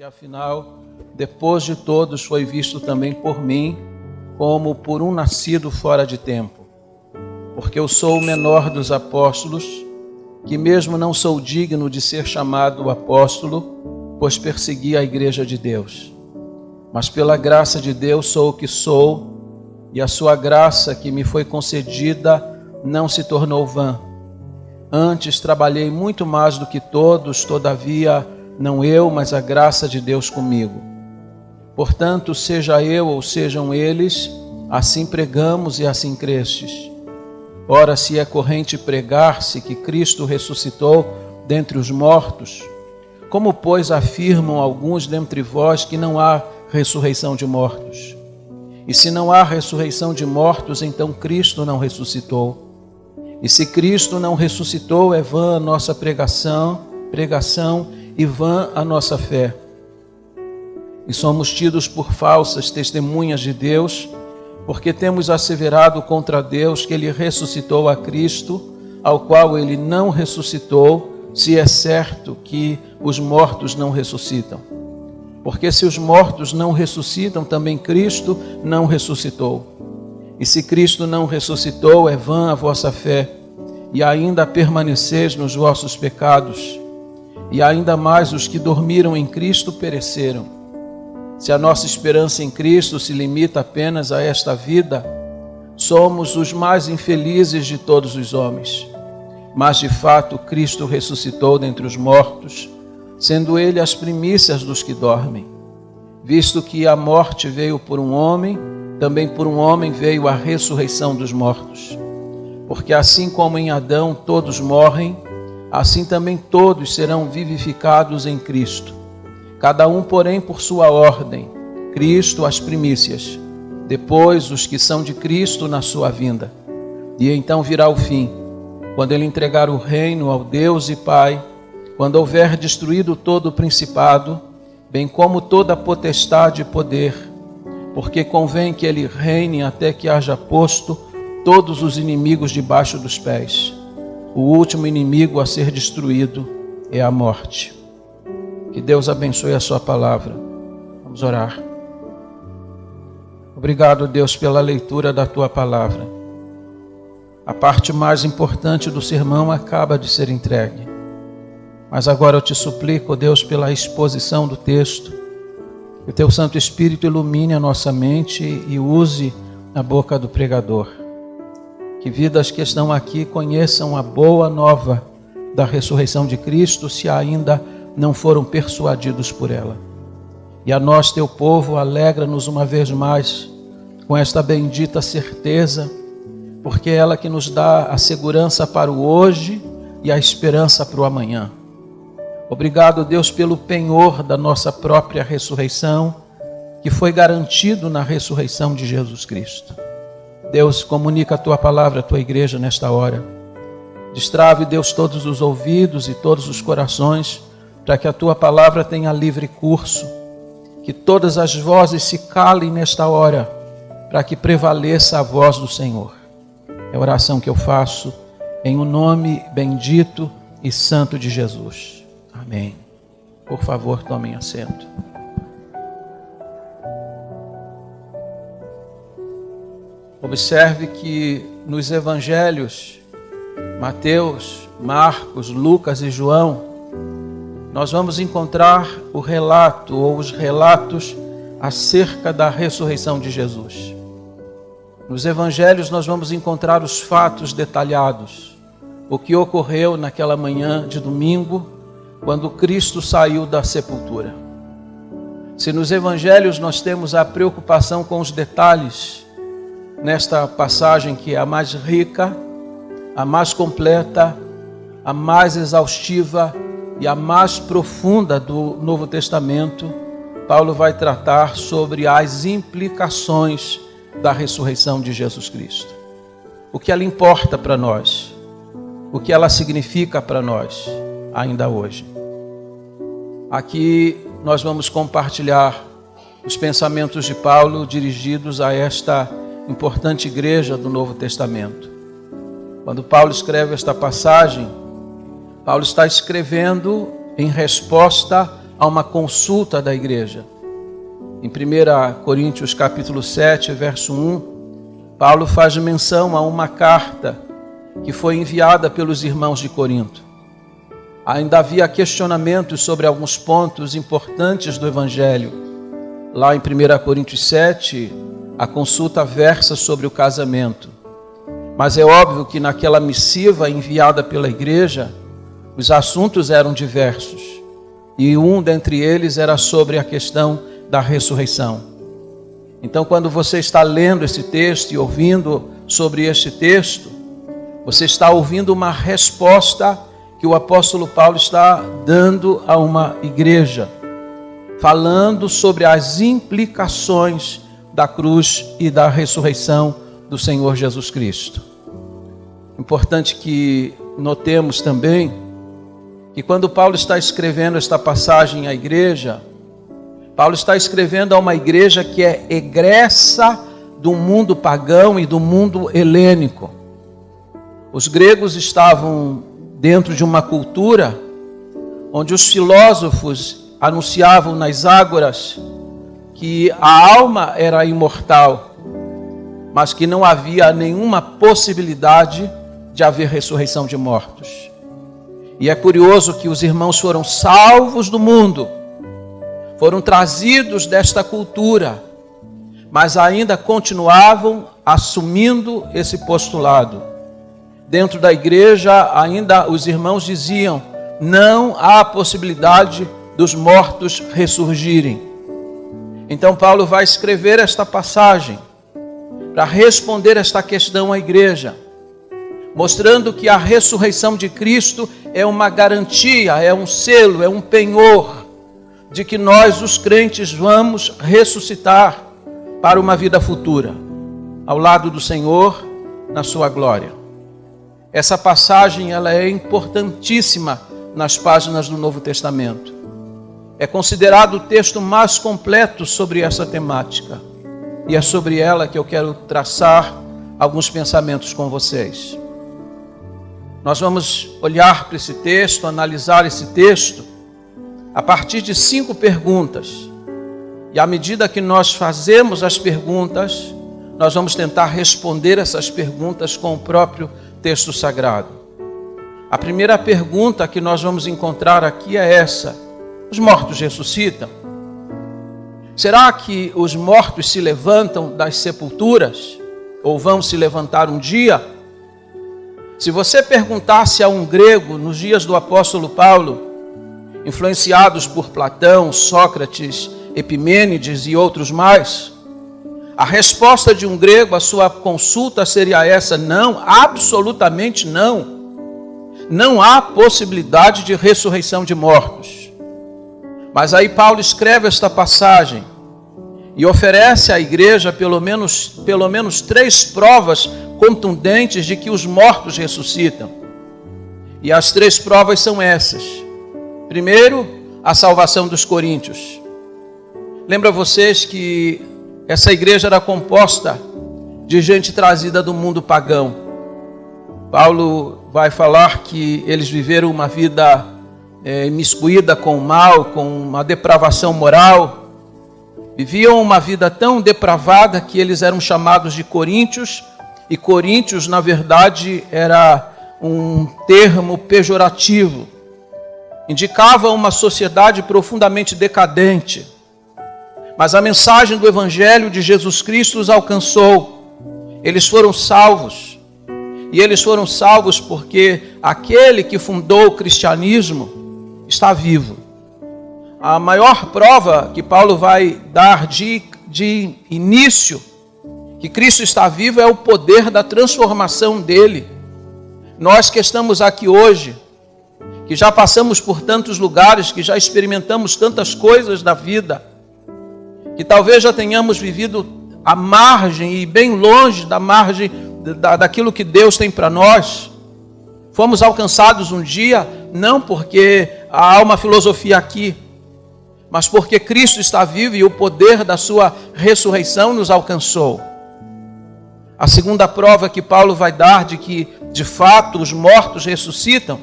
que afinal, depois de todos, foi visto também por mim como por um nascido fora de tempo. Porque eu sou o menor dos apóstolos, que mesmo não sou digno de ser chamado apóstolo, pois persegui a igreja de Deus. Mas pela graça de Deus sou o que sou, e a sua graça que me foi concedida não se tornou vã. Antes trabalhei muito mais do que todos, todavia não eu, mas a graça de Deus comigo. Portanto, seja eu ou sejam eles, assim pregamos e assim crestes. Ora, se é corrente pregar-se que Cristo ressuscitou dentre os mortos, como, pois, afirmam alguns dentre vós que não há ressurreição de mortos? E se não há ressurreição de mortos, então Cristo não ressuscitou. E se Cristo não ressuscitou, é vã a nossa pregação e vã a nossa fé. E somos tidos por falsas testemunhas de Deus, porque temos asseverado contra Deus que Ele ressuscitou a Cristo, ao qual Ele não ressuscitou, se é certo que os mortos não ressuscitam. Porque se os mortos não ressuscitam, também Cristo não ressuscitou. E se Cristo não ressuscitou, é vã a vossa fé, e ainda permaneceis nos vossos pecados. E ainda mais os que dormiram em Cristo pereceram. Se a nossa esperança em Cristo se limita apenas a esta vida, somos os mais infelizes de todos os homens. Mas de fato Cristo ressuscitou dentre os mortos, sendo Ele as primícias dos que dormem. Visto que a morte veio por um homem, também por um homem veio a ressurreição dos mortos. Porque assim como em Adão todos morrem, assim também todos serão vivificados em Cristo. Cada um, porém, por sua ordem. Cristo as primícias, depois os que são de Cristo na sua vinda. E então virá o fim, quando Ele entregar o reino ao Deus e Pai, quando houver destruído todo o principado, bem como toda a potestade e poder, porque convém que Ele reine até que haja posto todos os inimigos debaixo dos pés. O último inimigo a ser destruído é a morte. Que Deus abençoe a sua palavra. Vamos orar. Obrigado, Deus, pela leitura da tua palavra. A parte mais importante do sermão acaba de ser entregue. Mas agora eu te suplico, Deus, pela exposição do texto, que o teu Santo Espírito ilumine a nossa mente e use a boca do pregador. Que vidas que estão aqui conheçam a boa nova da ressurreição de Cristo, se ainda não foram persuadidos por ela. E a nós, teu povo, alegra-nos uma vez mais com esta bendita certeza, porque é ela que nos dá a segurança para o hoje e a esperança para o amanhã. Obrigado, Deus, pelo penhor da nossa própria ressurreição, que foi garantido na ressurreição de Jesus Cristo. Deus, comunica a tua palavra à tua igreja nesta hora. Destrave, Deus, todos os ouvidos e todos os corações, para que a tua palavra tenha livre curso, que todas as vozes se calem nesta hora, para que prevaleça a voz do Senhor. É a oração que eu faço em o nome bendito e santo de Jesus. Amém. Por favor, tomem assento. Observe que nos evangelhos, Mateus, Marcos, Lucas e João, nós vamos encontrar o relato ou os relatos acerca da ressurreição de Jesus. Nos evangelhos nós vamos encontrar os fatos detalhados, o que ocorreu naquela manhã de domingo, quando Cristo saiu da sepultura. Se nos evangelhos nós temos a preocupação com os detalhes, nesta passagem que é a mais rica, a mais completa, a mais exaustiva e a mais profunda do Novo Testamento, Paulo vai tratar sobre as implicações da ressurreição de Jesus Cristo. O que ela importa para nós, o que ela significa para nós, ainda hoje. Aqui nós vamos compartilhar os pensamentos de Paulo dirigidos a esta importante igreja do Novo Testamento. Quando Paulo escreve esta passagem, Paulo está escrevendo em resposta a uma consulta da igreja. Em 1 Coríntios capítulo 7, verso 1, Paulo faz menção a uma carta que foi enviada pelos irmãos de Corinto. Ainda havia questionamentos sobre alguns pontos importantes do Evangelho. Lá em 1 Coríntios 7, a consulta versa sobre o casamento. Mas é óbvio que naquela missiva enviada pela igreja, os assuntos eram diversos. E um dentre eles era sobre a questão da ressurreição. Então, quando você está lendo esse texto e ouvindo sobre este texto, você está ouvindo uma resposta que o apóstolo Paulo está dando a uma igreja, falando sobre as implicações da cruz e da ressurreição do Senhor Jesus Cristo. Importante que notemos também que quando Paulo está escrevendo esta passagem à igreja, Paulo está escrevendo a uma igreja que é egressa do mundo pagão e do mundo helênico. Os gregos estavam dentro de uma cultura onde os filósofos anunciavam nas ágoras que a alma era imortal, mas que não havia nenhuma possibilidade de haver ressurreição de mortos. E é curioso que os irmãos foram salvos do mundo, foram trazidos desta cultura, mas ainda continuavam assumindo esse postulado. Dentro da igreja, ainda os irmãos diziam: não há possibilidade dos mortos ressurgirem. Então Paulo vai escrever esta passagem para responder esta questão à igreja, mostrando que a ressurreição de Cristo é uma garantia, é um selo, é um penhor de que nós, os crentes, vamos ressuscitar para uma vida futura, ao lado do Senhor, na sua glória. Essa passagem ela é importantíssima nas páginas do Novo Testamento. É considerado o texto mais completo sobre essa temática. E é sobre ela que eu quero traçar alguns pensamentos com vocês. Nós vamos olhar para esse texto, analisar esse texto, a partir de 5 perguntas. E à medida que nós fazemos as perguntas, nós vamos tentar responder essas perguntas com o próprio texto sagrado. A primeira pergunta que nós vamos encontrar aqui é essa: os mortos ressuscitam? Será que os mortos se levantam das sepulturas? Ou vão se levantar um dia? Se você perguntasse a um grego nos dias do apóstolo Paulo, influenciados por Platão, Sócrates, Epimênides e outros mais, a resposta de um grego à sua consulta seria essa: não, absolutamente não. Não há possibilidade de ressurreição de mortos. Mas aí Paulo escreve esta passagem e oferece à igreja pelo menos 3 provas contundentes de que os mortos ressuscitam. E as 3 provas são essas. Primeiro, a salvação dos coríntios. Lembra vocês que essa igreja era composta de gente trazida do mundo pagão. Paulo vai falar que eles viveram uma vida imiscuída com o mal, com uma depravação moral. Viviam uma vida tão depravada que eles eram chamados de coríntios. E coríntios, na verdade, era um termo pejorativo. Indicava uma sociedade profundamente decadente. Mas a mensagem do Evangelho de Jesus Cristo os alcançou. Eles foram salvos. E eles foram salvos porque aquele que fundou o cristianismo está vivo. A maior prova que Paulo vai dar de início que Cristo está vivo é o poder da transformação dele. Nós que estamos aqui hoje, que já passamos por tantos lugares, que já experimentamos tantas coisas da vida, que talvez já tenhamos vivido à margem e bem longe da margem daquilo que Deus tem para nós, fomos alcançados um dia, não porque há uma filosofia aqui, mas porque Cristo está vivo e o poder da sua ressurreição nos alcançou. A segunda prova que Paulo vai dar de que, de fato, os mortos ressuscitam,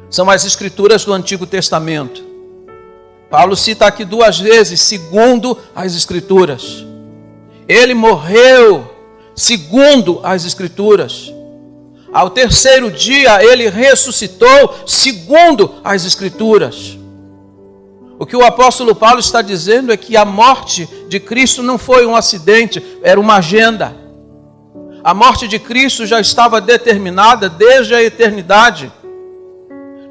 são as escrituras do Antigo Testamento. Paulo cita aqui 2 vezes, segundo as Escrituras. Ele morreu segundo as Escrituras. Ao 3º dia, ele ressuscitou segundo as Escrituras. O que o apóstolo Paulo está dizendo é que a morte de Cristo não foi um acidente, era uma agenda. A morte de Cristo já estava determinada desde a eternidade.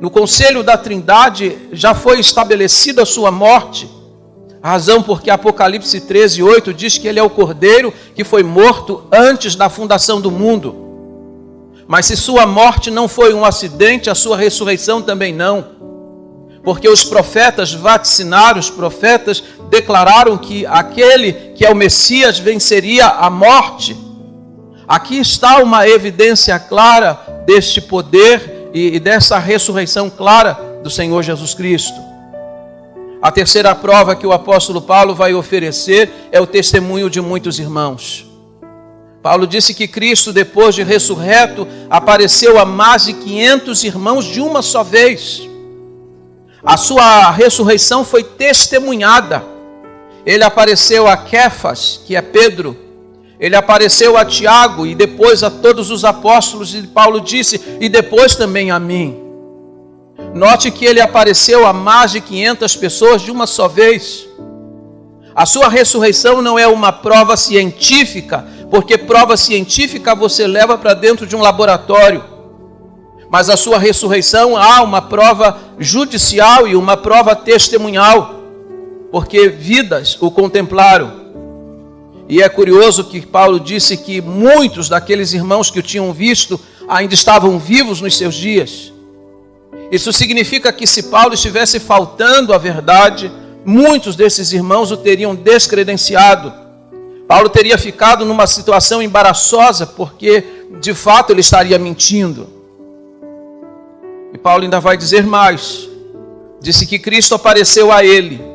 No conselho da Trindade já foi estabelecida a sua morte. A razão porque Apocalipse 13:8 diz que ele é o Cordeiro que foi morto antes da fundação do mundo. Mas se sua morte não foi um acidente, a sua ressurreição também não. Porque os profetas vaticinaram, os profetas declararam que aquele que é o Messias venceria a morte. Aqui está uma evidência clara deste poder e dessa ressurreição clara do Senhor Jesus Cristo. A terceira prova que o apóstolo Paulo vai oferecer é o testemunho de muitos irmãos. Paulo disse que Cristo, depois de ressurreto, apareceu a mais de 500 irmãos de uma só vez. A sua ressurreição foi testemunhada. Ele apareceu a Quefas, que é Pedro. Ele apareceu a Tiago e depois a todos os apóstolos, e Paulo disse, e depois também a mim. Note que ele apareceu a mais de 500 pessoas de uma só vez. A sua ressurreição não é uma prova científica, porque prova científica você leva para dentro de um laboratório. Mas a sua ressurreição há uma prova judicial e uma prova testemunhal, porque vidas o contemplaram. E é curioso que Paulo disse que muitos daqueles irmãos que o tinham visto ainda estavam vivos nos seus dias. Isso significa que se Paulo estivesse faltando à verdade, muitos desses irmãos o teriam descredenciado. Paulo teria ficado numa situação embaraçosa, porque de fato ele estaria mentindo. E Paulo ainda vai dizer mais. Disse que Cristo apareceu a ele.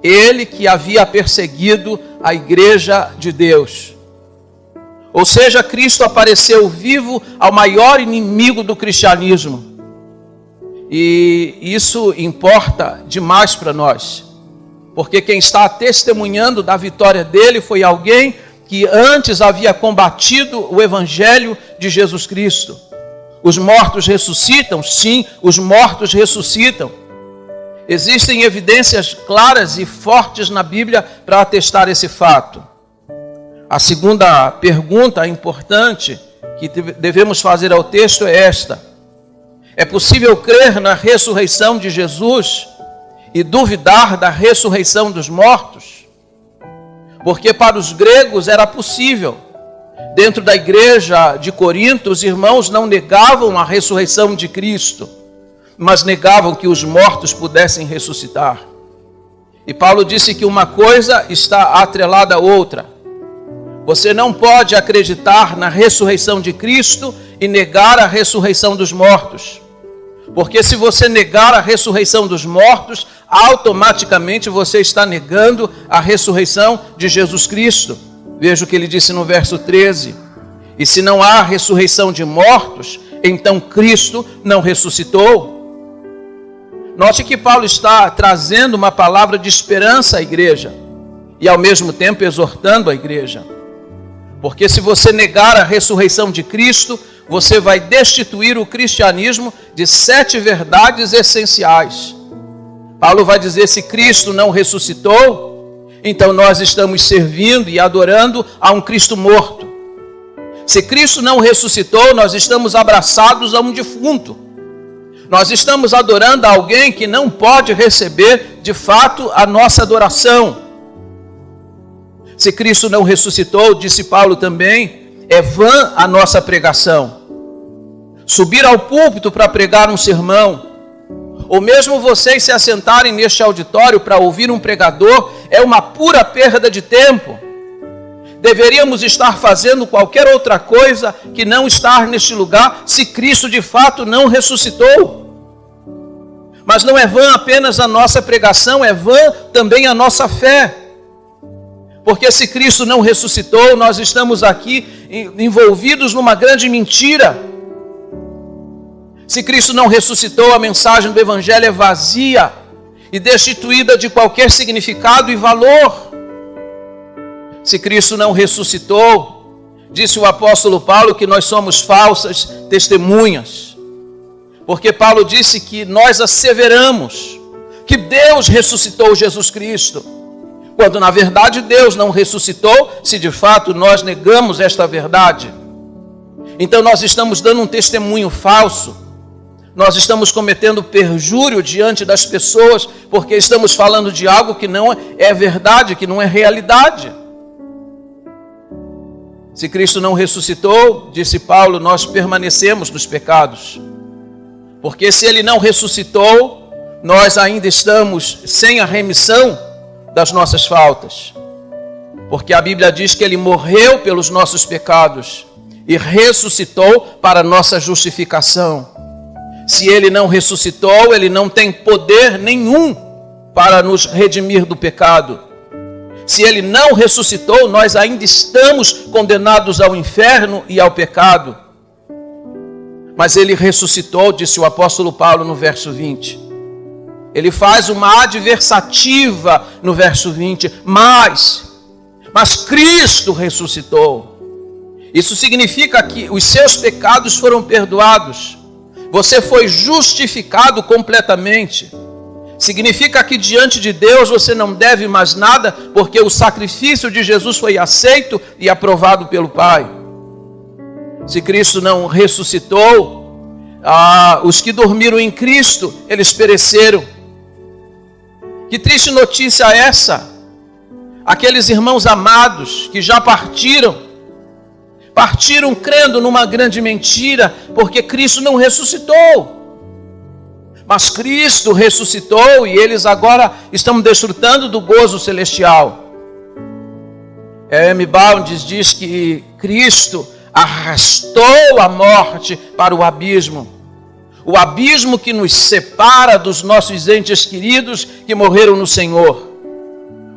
Ele que havia perseguido a igreja de Deus. Ou seja, Cristo apareceu vivo ao maior inimigo do cristianismo. E isso importa demais para nós. Porque quem está testemunhando da vitória dele foi alguém que antes havia combatido o evangelho de Jesus Cristo. Os mortos ressuscitam? Sim, os mortos ressuscitam. Existem evidências claras e fortes na Bíblia para atestar esse fato. A segunda pergunta importante que devemos fazer ao texto é esta: é possível crer na ressurreição de Jesus e duvidar da ressurreição dos mortos? Porque para os gregos era possível. Dentro da igreja de Corinto, os irmãos não negavam a ressurreição de Cristo, mas negavam que os mortos pudessem ressuscitar. E Paulo disse que uma coisa está atrelada à outra. Você não pode acreditar na ressurreição de Cristo e negar a ressurreição dos mortos. Porque se você negar a ressurreição dos mortos, automaticamente você está negando a ressurreição de Jesus Cristo. Veja o que ele disse no verso 13. E se não há ressurreição de mortos, então Cristo não ressuscitou. Note que Paulo está trazendo uma palavra de esperança à igreja e ao mesmo tempo exortando a igreja. Porque se você negar a ressurreição de Cristo, você vai destituir o cristianismo de 7 verdades essenciais. Paulo vai dizer: se Cristo não ressuscitou, então nós estamos servindo e adorando a um Cristo morto. Se Cristo não ressuscitou, nós estamos abraçados a um defunto. Nós estamos adorando a alguém que não pode receber, de fato, a nossa adoração. Se Cristo não ressuscitou, disse Paulo também, é vã a nossa pregação. Subir ao púlpito para pregar um sermão, ou mesmo vocês se assentarem neste auditório para ouvir um pregador, é uma pura perda de tempo. Deveríamos estar fazendo qualquer outra coisa que não estar neste lugar, se Cristo de fato não ressuscitou. Mas não é vã apenas a nossa pregação, é vã também a nossa fé. Porque se Cristo não ressuscitou, nós estamos aqui envolvidos numa grande mentira. Se Cristo não ressuscitou, a mensagem do Evangelho é vazia. e destituída de qualquer significado e valor. Se Cristo não ressuscitou, disse o apóstolo Paulo que nós somos falsas testemunhas. Porque Paulo disse que nós asseveramos que Deus ressuscitou Jesus Cristo, quando na verdade Deus não ressuscitou, se de fato nós negamos esta verdade. Então nós estamos dando um testemunho falso, nós estamos cometendo perjúrio diante das pessoas, porque estamos falando de algo que não é verdade, que não é realidade. Se Cristo não ressuscitou, disse Paulo, nós permanecemos nos pecados. Porque se Ele não ressuscitou, nós ainda estamos sem a remissão das nossas faltas. Porque a Bíblia diz que Ele morreu pelos nossos pecados e ressuscitou para nossa justificação. Se Ele não ressuscitou, Ele não tem poder nenhum para nos redimir do pecado. Se Ele não ressuscitou, nós ainda estamos condenados ao inferno e ao pecado. Mas Ele ressuscitou, disse o apóstolo Paulo no verso 20. Ele faz uma adversativa no verso 20. Mas Cristo ressuscitou. Isso significa que os seus pecados foram perdoados. Você foi justificado completamente. Significa que diante de Deus você não deve mais nada, porque o sacrifício de Jesus foi aceito e aprovado pelo Pai. Se Cristo não ressuscitou, os que dormiram em Cristo, eles pereceram. Que triste notícia é essa? Aqueles irmãos amados que já partiram crendo numa grande mentira, porque Cristo não ressuscitou. Mas Cristo ressuscitou e eles agora estão desfrutando do gozo celestial. M. Bounds diz que Cristo arrastou a morte para o abismo que nos separa dos nossos entes queridos que morreram no Senhor.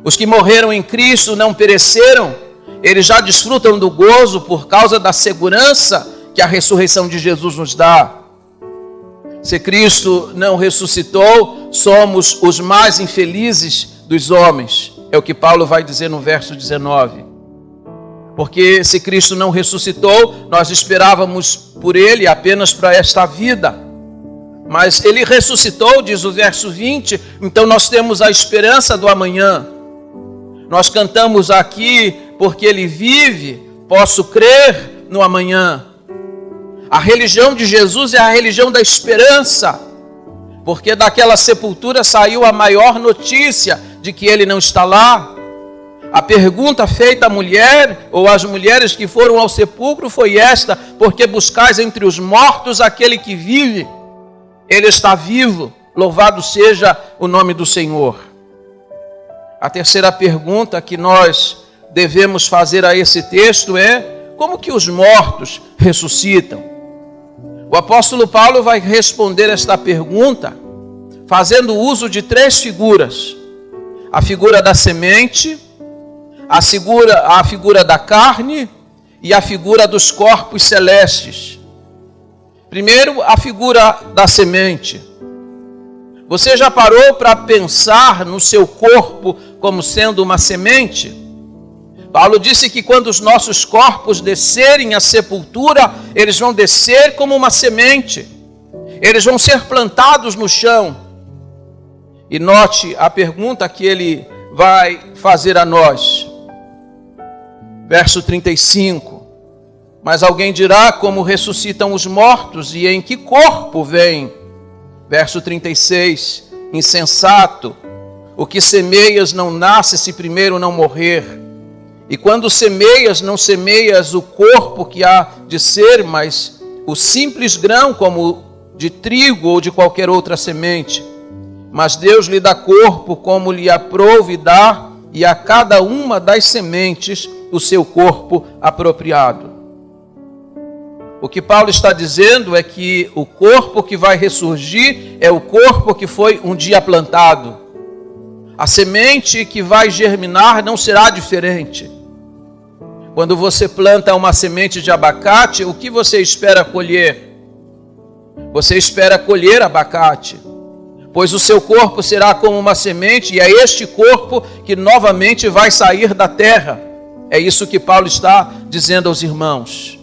Os que morreram em Cristo não pereceram, eles já desfrutam do gozo por causa da segurança que a ressurreição de Jesus nos dá. Se Cristo não ressuscitou, somos os mais infelizes dos homens. É o que Paulo vai dizer no verso 19. Porque se Cristo não ressuscitou, nós esperávamos por Ele apenas para esta vida. Mas Ele ressuscitou, diz o verso 20, então nós temos a esperança do amanhã. Nós cantamos aqui, porque Ele vive, posso crer no amanhã. A religião de Jesus é a religião da esperança, porque daquela sepultura saiu a maior notícia de que Ele não está lá. A pergunta feita à mulher, ou às mulheres que foram ao sepulcro, foi esta: porque buscais entre os mortos aquele que vive? Ele está vivo, louvado seja o nome do Senhor. A terceira pergunta que nós devemos fazer a esse texto é: como que os mortos ressuscitam? O apóstolo Paulo vai responder esta pergunta fazendo uso de três figuras: a figura da semente, a figura da carne e a figura dos corpos celestes. Primeiro, a figura da semente. Você já parou para pensar no seu corpo como sendo uma semente? Paulo disse que quando os nossos corpos descerem à sepultura, eles vão descer como uma semente. Eles vão ser plantados no chão. E note a pergunta que ele vai fazer a nós. Verso 35. Mas alguém dirá: como ressuscitam os mortos e em que corpo vêm? Verso 36. Insensato, o que semeias não nasce se primeiro não morrer. E quando semeias, não semeias o corpo que há de ser, mas o simples grão, como de trigo ou de qualquer outra semente. Mas Deus lhe dá corpo como lhe aprouve dar, e a cada uma das sementes o seu corpo apropriado. O que Paulo está dizendo é que o corpo que vai ressurgir é o corpo que foi um dia plantado. A semente que vai germinar não será diferente. Quando você planta uma semente de abacate, o que você espera colher? Você espera colher abacate. pois o seu corpo será como uma semente, e é este corpo que novamente vai sair da terra. É isso que Paulo está dizendo aos irmãos.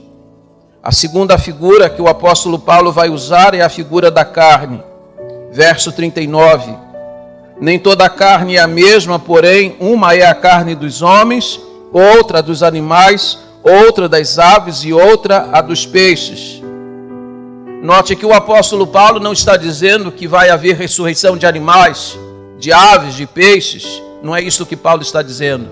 A segunda figura que o apóstolo Paulo vai usar é a figura da carne. Verso 39. Nem toda a carne é a mesma, porém, uma é a carne dos homens, outra dos animais, outra das aves e outra a dos peixes. Note que o apóstolo Paulo não está dizendo que vai haver ressurreição de animais, de aves, de peixes. Não é isso que Paulo está dizendo.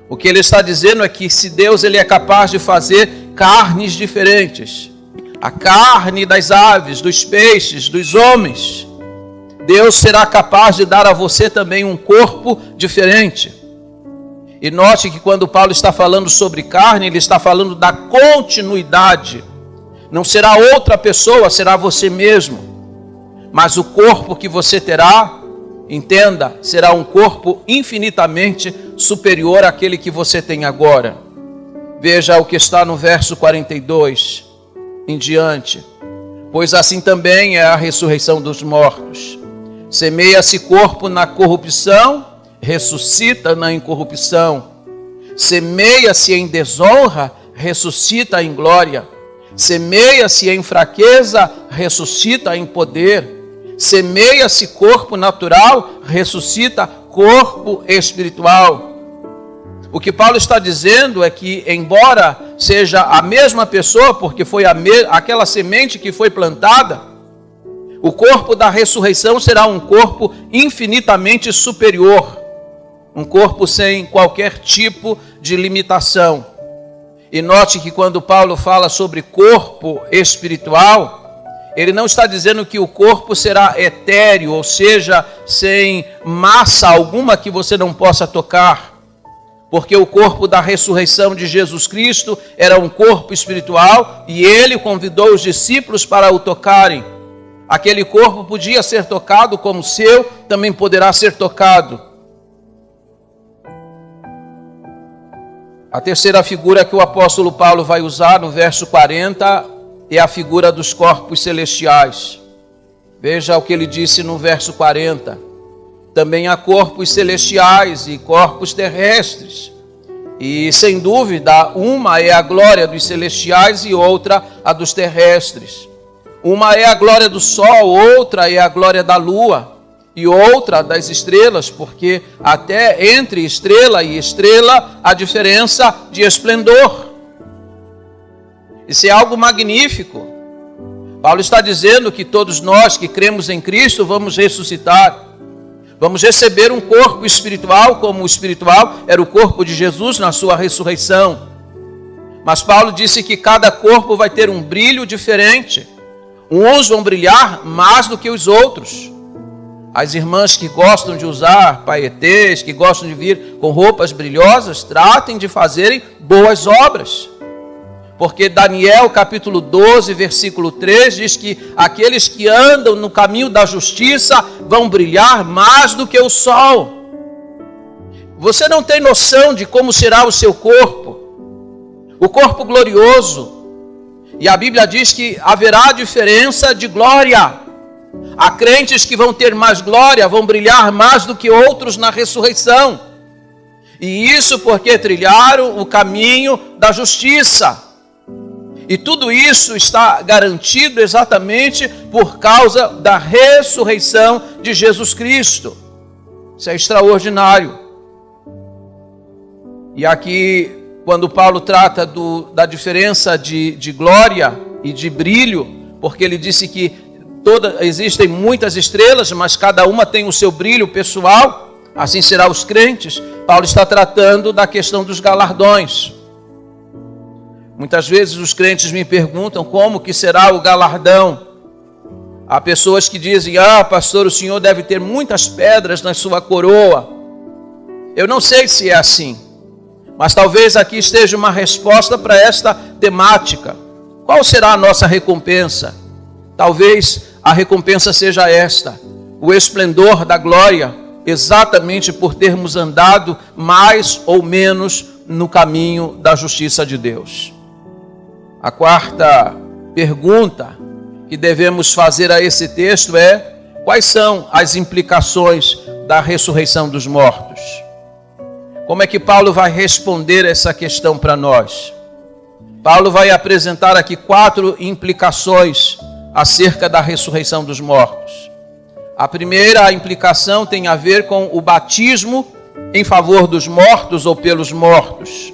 O que ele está dizendo é que se Deus ele é capaz de fazer carnes diferentes, a carne das aves, dos peixes, dos homens, Deus será capaz de dar a você também um corpo diferente. E note que quando Paulo está falando sobre carne, ele está falando da continuidade. Não será outra pessoa, será você mesmo. Mas o corpo que você terá, entenda, será um corpo infinitamente superior àquele que você tem agora. Veja o que está no verso 42 em diante. Pois assim também é a ressurreição dos mortos. Semeia-se corpo na corrupção, ressuscita na incorrupção. Semeia-se em desonra, ressuscita em glória. Semeia-se em fraqueza, ressuscita em poder. Semeia-se corpo natural, ressuscita corpo espiritual. O que Paulo está dizendo é que, embora seja a mesma pessoa, porque foi aquela semente que foi plantada, o corpo da ressurreição será um corpo infinitamente superior, um corpo sem qualquer tipo de limitação. E note que quando Paulo fala sobre corpo espiritual, ele não está dizendo que o corpo será etéreo, ou seja, sem massa alguma que você não possa tocar. Porque o corpo da ressurreição de Jesus Cristo era um corpo espiritual e ele convidou os discípulos para o tocarem. Aquele corpo podia ser tocado como o seu, também poderá ser tocado. A terceira figura que o apóstolo Paulo vai usar no verso 40 é a figura dos corpos celestiais. Veja o que ele disse no verso 40. Também há corpos celestiais e corpos terrestres. E, sem dúvida, uma é a glória dos celestiais e outra a dos terrestres. Uma é a glória do sol, outra é a glória da lua e outra das estrelas, porque até entre estrela e estrela há diferença de esplendor. Isso é algo magnífico. Paulo está dizendo que todos nós que cremos em Cristo vamos ressuscitar. Vamos receber um corpo espiritual, como o espiritual era o corpo de Jesus na sua ressurreição. Mas Paulo disse que cada corpo vai ter um brilho diferente. Uns vão brilhar mais do que os outros. As irmãs que gostam de usar paetês, que gostam de vir com roupas brilhosas, tratem de fazerem boas obras. Porque Daniel capítulo 12, versículo 3 diz que aqueles que andam no caminho da justiça vão brilhar mais do que o sol. Você não tem noção de como será o seu corpo, o corpo glorioso. E a Bíblia diz que haverá diferença de glória. Há crentes que vão ter mais glória, vão brilhar mais do que outros na ressurreição. E isso porque trilharam o caminho da justiça. E tudo isso está garantido exatamente por causa da ressurreição de Jesus Cristo. Isso é extraordinário. E aqui, quando Paulo trata da diferença de glória e de brilho, porque ele disse que existem muitas estrelas, mas cada uma tem o seu brilho pessoal, assim será os crentes. Paulo está tratando da questão dos galardões. Muitas vezes os crentes me perguntam como que será o galardão. Há pessoas que dizem, pastor, o senhor deve ter muitas pedras na sua coroa. Eu não sei se é assim, mas talvez aqui esteja uma resposta para esta temática. Qual será a nossa recompensa? Talvez a recompensa seja esta: o esplendor da glória, exatamente por termos andado mais ou menos no caminho da justiça de Deus. A quarta pergunta que devemos fazer a esse texto é: Quais são as implicações da ressurreição dos mortos? Como é que Paulo vai responder essa questão para nós? Paulo vai apresentar aqui 4 implicações acerca da ressurreição dos mortos. A primeira implicação tem a ver com o batismo em favor dos mortos ou pelos mortos.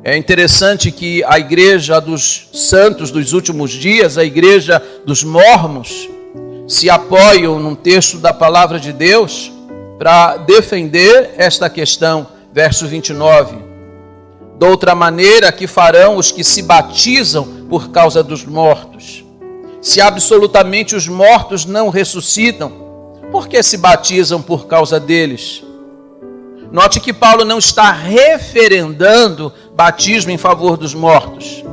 É interessante que a igreja dos santos dos últimos dias, a igreja dos mormons, se apoiam num texto da palavra de Deus para defender esta questão. Verso 29. De outra maneira que farão os que se batizam por causa dos mortos. Se absolutamente os mortos não ressuscitam, por que se batizam por causa deles? Note que Paulo não está referendando batismo em favor dos mortos.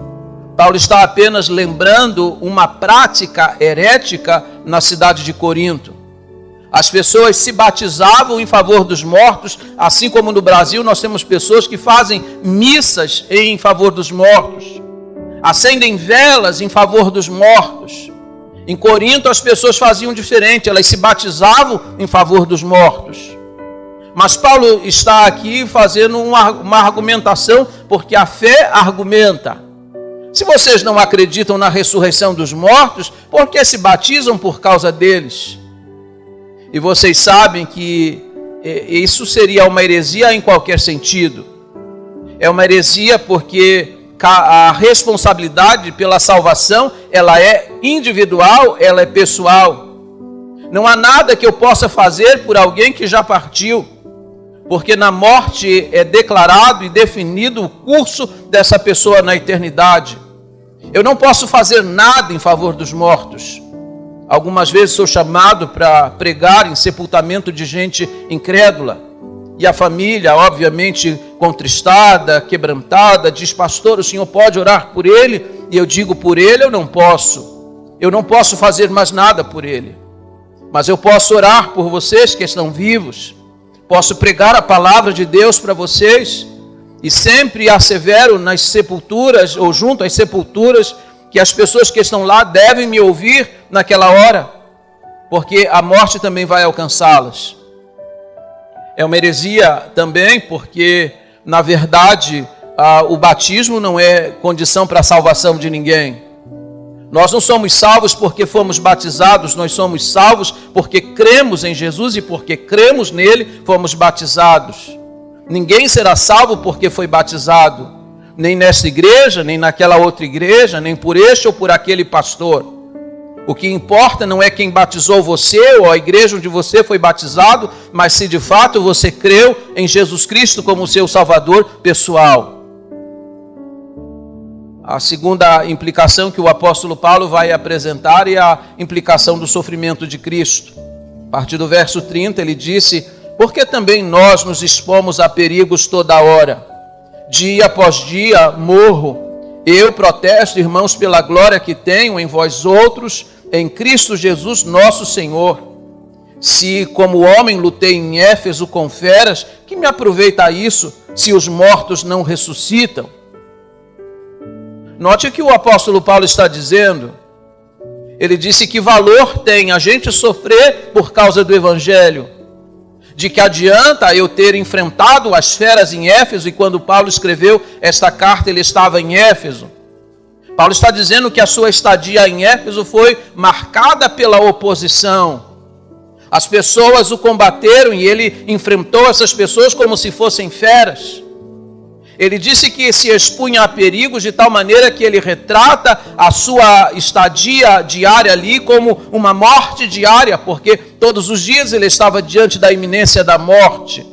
Paulo está apenas lembrando uma prática herética na cidade de Corinto. As pessoas se batizavam em favor dos mortos, assim como no Brasil nós temos pessoas que fazem missas em favor dos mortos, acendem velas em favor dos mortos. Em Corinto as pessoas faziam diferente, elas se batizavam em favor dos mortos. Mas Paulo está aqui fazendo uma argumentação, porque a fé argumenta. Se vocês não acreditam na ressurreição dos mortos, por que se batizam por causa deles? E vocês sabem que isso seria uma heresia em qualquer sentido. É uma heresia porque a responsabilidade pela salvação, ela é individual, ela é pessoal. Não há nada que eu possa fazer por alguém que já partiu, porque na morte é declarado e definido o curso dessa pessoa na eternidade. Eu não posso fazer nada em favor dos mortos. Algumas vezes sou chamado para pregar em sepultamento de gente incrédula. E a família, obviamente, contristada, quebrantada, diz: pastor, o senhor pode orar por ele? E eu digo: por ele eu não posso. Eu não posso fazer mais nada por ele. Mas eu posso orar por vocês que estão vivos. Posso pregar a palavra de Deus para vocês. E sempre assevero nas sepulturas, ou junto às sepulturas, que as pessoas que estão lá devem me ouvir naquela hora, porque a morte também vai alcançá-las. É uma heresia também, porque, na verdade, o batismo não é condição para a salvação de ninguém. Nós não somos salvos porque fomos batizados, nós somos salvos porque cremos em Jesus e porque cremos nele, fomos batizados. Ninguém será salvo porque foi batizado. Nem nessa igreja, nem naquela outra igreja, nem por este ou por aquele pastor. O que importa não é quem batizou você ou a igreja onde você foi batizado, mas se de fato você creu em Jesus Cristo como seu Salvador pessoal. A segunda implicação que o apóstolo Paulo vai apresentar é a implicação do sofrimento de Cristo. A partir do verso 30 ele disse: porque também nós nos expomos a perigos toda hora. Dia após dia morro. Eu protesto, irmãos, pela glória que tenho em vós outros, em Cristo Jesus nosso Senhor. Se como homem lutei em Éfeso com feras, que me aproveita isso, se os mortos não ressuscitam? Note que o apóstolo Paulo está dizendo. Ele disse que valor tem a gente sofrer por causa do Evangelho. De que adianta eu ter enfrentado as feras em Éfeso, e quando Paulo escreveu esta carta ele estava em Éfeso. Paulo está dizendo que a sua estadia em Éfeso foi marcada pela oposição. As pessoas o combateram e ele enfrentou essas pessoas como se fossem feras. Ele disse que se expunha a perigos de tal maneira que ele retrata a sua estadia diária ali como uma morte diária, porque todos os dias ele estava diante da iminência da morte.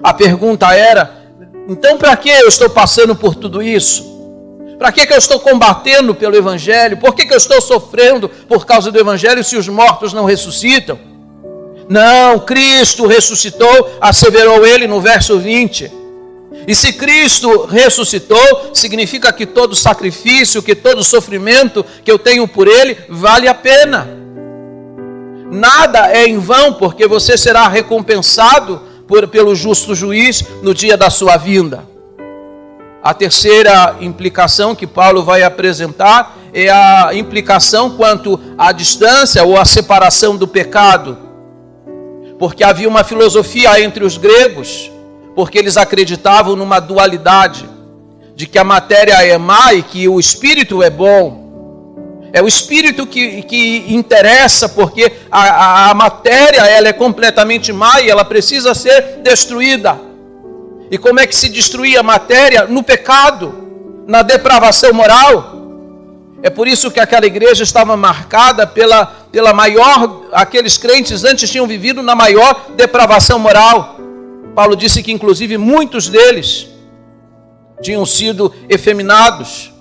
A pergunta era: então para que eu estou passando por tudo isso? Para que eu estou combatendo pelo Evangelho? Por que eu estou sofrendo por causa do Evangelho se os mortos não ressuscitam? Não, Cristo ressuscitou, asseverou ele no verso 20. E se Cristo ressuscitou, significa que todo sacrifício, que todo sofrimento que eu tenho por Ele, vale a pena. Nada é em vão, porque você será recompensado pelo justo juiz no dia da sua vinda. A terceira implicação que Paulo vai apresentar é a implicação quanto à distância ou à separação do pecado. Porque havia uma filosofia entre os gregos, porque eles acreditavam numa dualidade, de que a matéria é má e que o espírito é bom. É o espírito que interessa, porque a matéria ela é completamente má e ela precisa ser destruída. E como é que se destruía a matéria? No pecado, na depravação moral. É por isso que aquela igreja estava marcada pela maior... Aqueles crentes antes tinham vivido na maior depravação moral. Paulo disse que inclusive muitos deles tinham sido efeminados.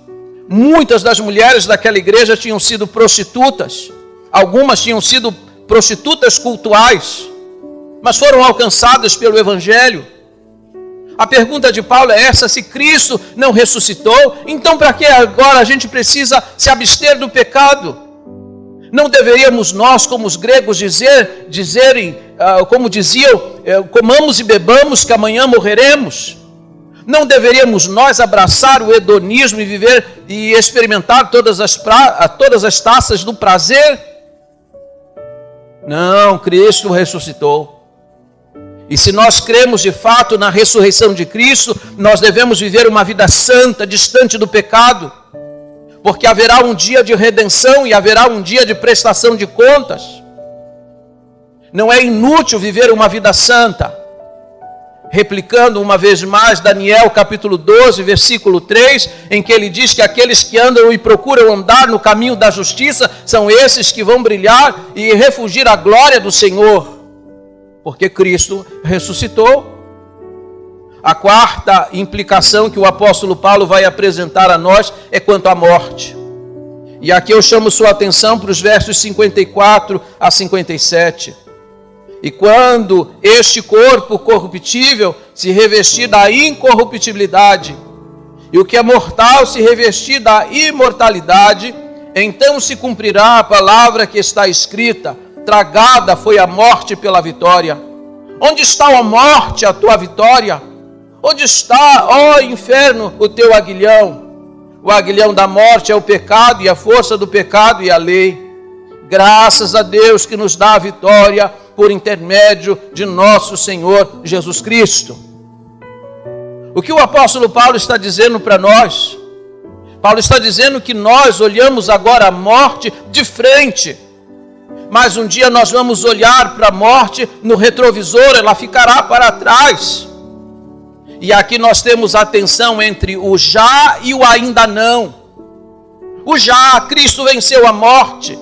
Muitas das mulheres daquela igreja tinham sido prostitutas. Algumas tinham sido prostitutas cultuais, mas foram alcançadas pelo Evangelho. A pergunta de Paulo é essa: se Cristo não ressuscitou, então para que agora a gente precisa se abster do pecado? Não deveríamos nós, como os gregos, dizerem, como diziam, comamos e bebamos que amanhã morreremos? Não deveríamos nós abraçar o hedonismo e viver e experimentar todas as taças do prazer? Não, Cristo ressuscitou. E se nós cremos de fato na ressurreição de Cristo, nós devemos viver uma vida santa, distante do pecado, porque haverá um dia de redenção e haverá um dia de prestação de contas. Não é inútil viver uma vida santa. Replicando uma vez mais Daniel capítulo 12, versículo 3, em que ele diz que aqueles que andam e procuram andar no caminho da justiça são esses que vão brilhar e refugir a glória do Senhor, porque Cristo ressuscitou. A quarta implicação que o apóstolo Paulo vai apresentar a nós é quanto à morte. E aqui eu chamo sua atenção para os versos 54 a 57. E quando este corpo corruptível se revestir da incorruptibilidade, e o que é mortal se revestir da imortalidade, então se cumprirá a palavra que está escrita: tragada foi a morte pela vitória. Onde está, ó morte, a tua vitória? Onde está, ó inferno, o teu aguilhão? O aguilhão da morte é o pecado, e a força do pecado e a lei. Graças a Deus que nos dá a vitória por intermédio de nosso Senhor Jesus Cristo. O que o apóstolo Paulo está dizendo para nós? Paulo está dizendo que nós olhamos agora a morte de frente, mas um dia nós vamos olhar para a morte no retrovisor, ela ficará para trás. E aqui nós temos a tensão entre o já e o ainda não. O já, Cristo venceu a morte.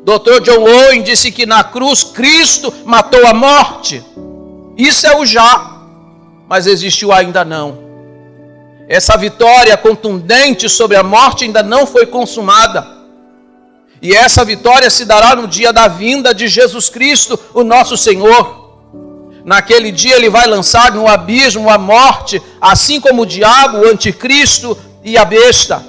Dr. John Owen disse que na cruz Cristo matou a morte. Isso é o já, mas existe o ainda não. Essa vitória contundente sobre a morte ainda não foi consumada. E essa vitória se dará no dia da vinda de Jesus Cristo, o nosso Senhor. Naquele dia ele vai lançar no abismo a morte, assim como o diabo, o anticristo e a besta.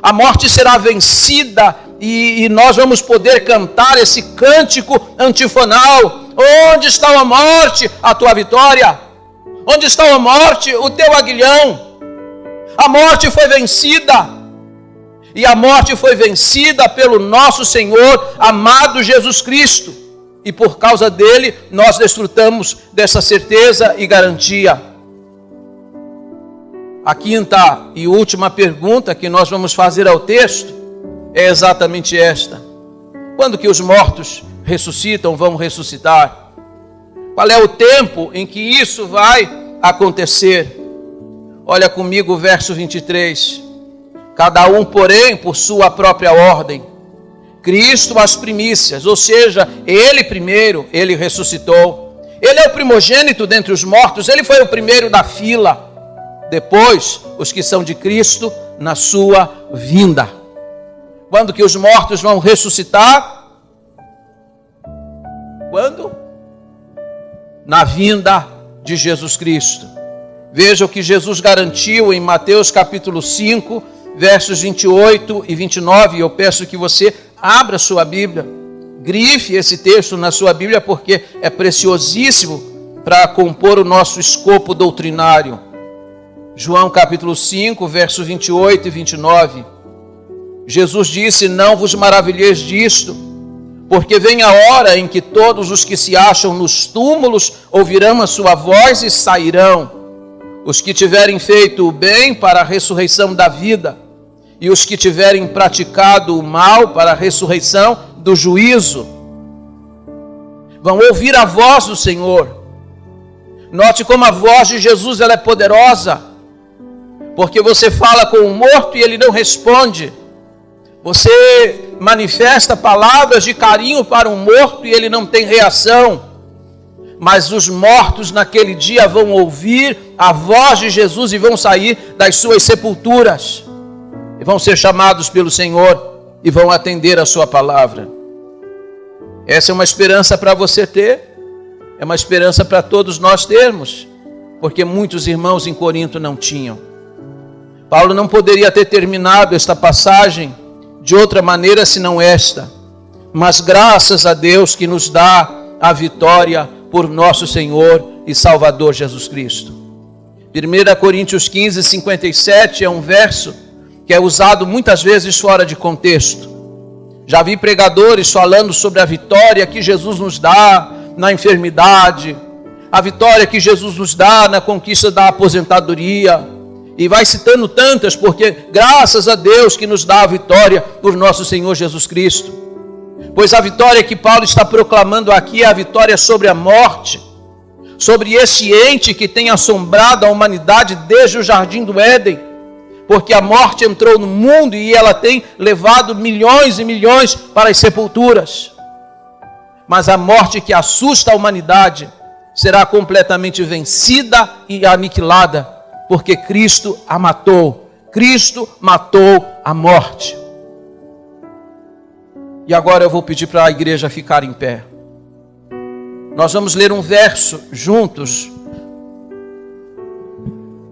A morte será vencida e nós vamos poder cantar esse cântico antifonal. Onde está a morte, a tua vitória? Onde está a morte, o teu aguilhão? A morte foi vencida. E a morte foi vencida pelo nosso Senhor amado Jesus Cristo. E por causa dele, nós desfrutamos dessa certeza e garantia. A quinta e última pergunta que nós vamos fazer ao texto é exatamente esta: quando que os mortos ressuscitam, vão ressuscitar? Qual é o tempo em que isso vai acontecer? Olha comigo o verso 23. Cada um, porém, por sua própria ordem. Cristo as primícias, ou seja, ele primeiro, ele ressuscitou. Ele é o primogênito dentre os mortos, ele foi o primeiro da fila. Depois, os que são de Cristo na sua vinda. Quando que os mortos vão ressuscitar? Quando? Na vinda de Jesus Cristo. Veja o que Jesus garantiu em Mateus capítulo 5, versos 28 e 29. Eu peço que você abra sua Bíblia, grife esse texto na sua Bíblia, porque é preciosíssimo para compor o nosso escopo doutrinário. João capítulo 5, versos 28 e 29. Jesus disse: não vos maravilheis disto, porque vem a hora em que todos os que se acham nos túmulos ouvirão a sua voz e sairão. Os que tiverem feito o bem para a ressurreição da vida, e os que tiverem praticado o mal para a ressurreição do juízo. Vão ouvir a voz do Senhor. Note como a voz de Jesus ela é poderosa, porque você fala com o morto e ele não responde. Você manifesta palavras de carinho para um morto e ele não tem reação. Mas os mortos naquele dia vão ouvir a voz de Jesus e vão sair das suas sepulturas. E vão ser chamados pelo Senhor e vão atender a sua palavra. Essa é uma esperança para você ter. É uma esperança para todos nós termos. Porque muitos irmãos em Corinto não tinham. Paulo não poderia ter terminado esta passagem de outra maneira senão esta. Mas graças a Deus que nos dá a vitória por nosso Senhor e Salvador Jesus Cristo. 1 Coríntios 15, 57 é um verso que é usado muitas vezes fora de contexto. Já vi pregadores falando sobre a vitória que Jesus nos dá na enfermidade, a vitória que Jesus nos dá na conquista da aposentadoria, e vai citando tantas, porque graças a Deus que nos dá a vitória por nosso Senhor Jesus Cristo. Pois a vitória que Paulo está proclamando aqui é a vitória sobre a morte, sobre esse ente que tem assombrado a humanidade desde o jardim do Éden, porque a morte entrou no mundo e ela tem levado milhões e milhões para as sepulturas. Mas a morte que assusta a humanidade será completamente vencida e aniquilada, porque Cristo a matou. Cristo matou a morte. E agora eu vou pedir para a igreja ficar em pé. Nós vamos ler um verso juntos.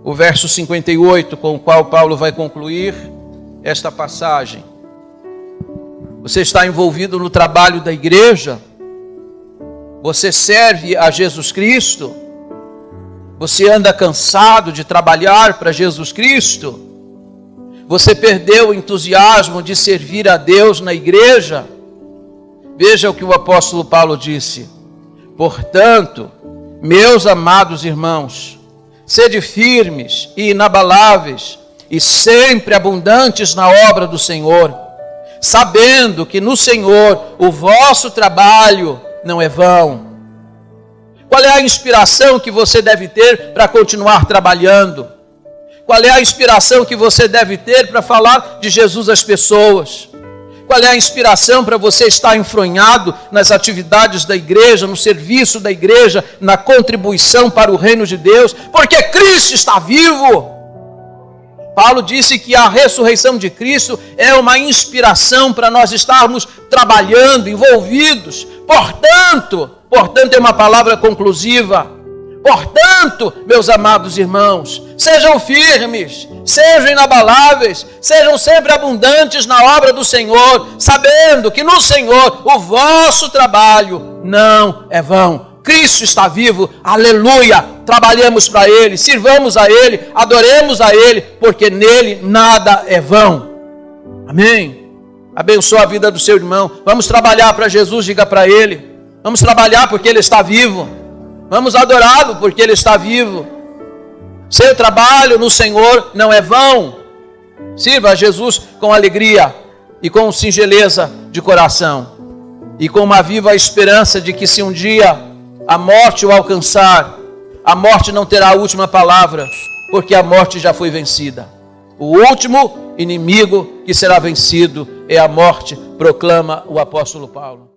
O verso 58, com o qual Paulo vai concluir esta passagem. Você está envolvido no trabalho da igreja? Você serve a Jesus Cristo? Você anda cansado de trabalhar para Jesus Cristo? Você perdeu o entusiasmo de servir a Deus na igreja? Veja o que o apóstolo Paulo disse. Portanto, meus amados irmãos, sede firmes e inabaláveis e sempre abundantes na obra do Senhor, sabendo que no Senhor o vosso trabalho não é vão. Qual é a inspiração que você deve ter para continuar trabalhando? Qual é a inspiração que você deve ter para falar de Jesus às pessoas? Qual é a inspiração para você estar enfronhado nas atividades da igreja, no serviço da igreja, na contribuição para o reino de Deus? Porque Cristo está vivo. Paulo disse que a ressurreição de Cristo é uma inspiração para nós estarmos trabalhando, envolvidos. Portanto é uma palavra conclusiva. Portanto, meus amados irmãos, sejam firmes, sejam inabaláveis, sejam sempre abundantes na obra do Senhor, sabendo que no Senhor o vosso trabalho não é vão. Cristo está vivo, aleluia, trabalhemos para Ele, sirvamos a Ele, adoremos a Ele, porque nele nada é vão. Amém? Abençoa a vida do seu irmão. Vamos trabalhar para Jesus, diga para Ele. Vamos trabalhar porque Ele está vivo. Vamos adorá-lo porque Ele está vivo. Seu trabalho no Senhor não é vão. Sirva a Jesus com alegria e com singeleza de coração. E com uma viva esperança de que se um dia a morte o alcançar, a morte não terá a última palavra, porque a morte já foi vencida. O último inimigo que será vencido é a morte, proclama o apóstolo Paulo.